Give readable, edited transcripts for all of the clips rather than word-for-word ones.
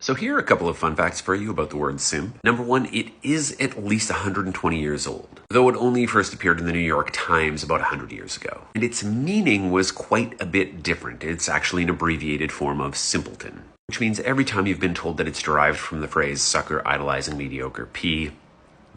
So here are a couple of fun facts for you about the word simp. Number one, it is at least 120 years old, though it only first appeared in the New York Times about 100 years ago. And its meaning was quite a bit different. It's actually an abbreviated form of simpleton, which means every time you've been told that it's derived from the phrase sucker, idolizing, mediocre, P,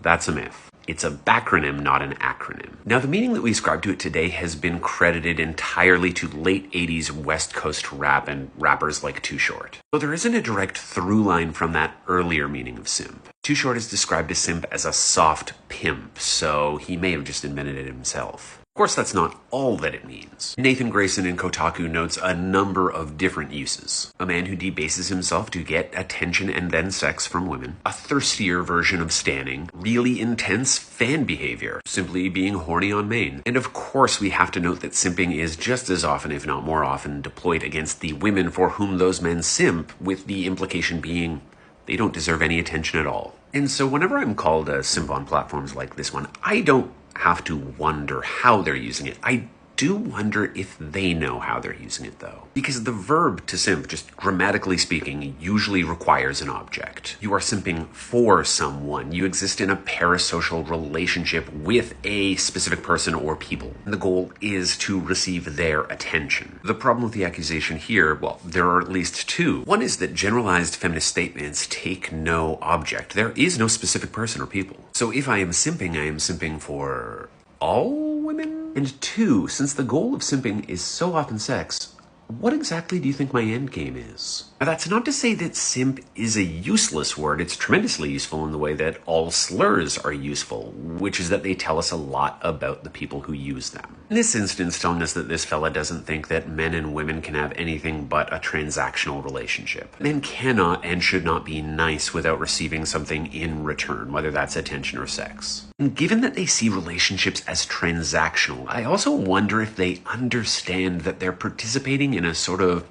that's a myth. It's a backronym, not an acronym. Now, the meaning that we ascribe to it today has been credited entirely to late 80s West Coast rap and rappers like Too Short. So there isn't a direct through line from that earlier meaning of simp. Too Short has described a simp as a soft pimp, so he may have just invented it himself. Of course, that's not all that it means. Nathan Grayson in Kotaku notes a number of different uses. A man who debases himself to get attention and then sex from women. A thirstier version of stanning. Really intense fan behavior. Simply being horny on main. And of course, we have to note that simping is just as often, if not more often, deployed against the women for whom those men simp, with the implication being they don't deserve any attention at all. And so whenever I'm called a simp on platforms like this one, I don't have to wonder how they're using it. I do wonder if they know how they're using it, though. Because the verb to simp, just grammatically speaking, usually requires an object. You are simping for someone. You exist in a parasocial relationship with a specific person or people. And the goal is to receive their attention. The problem with the accusation here, well, there are at least two. One is that generalized feminist statements take no object. There is no specific person or people. So if I am simping for all women? And two, since the goal of simping is so often sex, what exactly do you think my end game is? Now, that's not to say that simp is a useless word. It's tremendously useful in the way that all slurs are useful, which is that they tell us a lot about the people who use them. In this instance, telling us that this fella doesn't think that men and women can have anything but a transactional relationship. Men cannot and should not be nice without receiving something in return, whether that's attention or sex. And given that they see relationships as transactional, I also wonder if they understand that they're participating in a sort of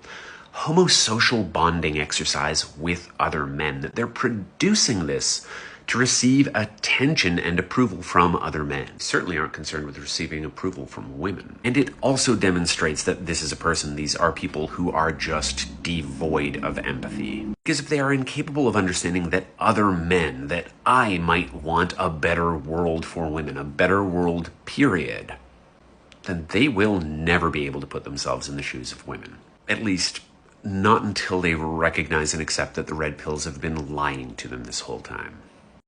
homosocial bonding exercise with other men, that they're producing this to receive attention and approval from other men. Certainly aren't concerned with receiving approval from women. And it also demonstrates that this is a person, these are people who are just devoid of empathy. Because if they are incapable of understanding that other men, that I might want a better world for women, a better world, period, then they will never be able to put themselves in the shoes of women. At least, not until they recognize and accept that the red pills have been lying to them this whole time.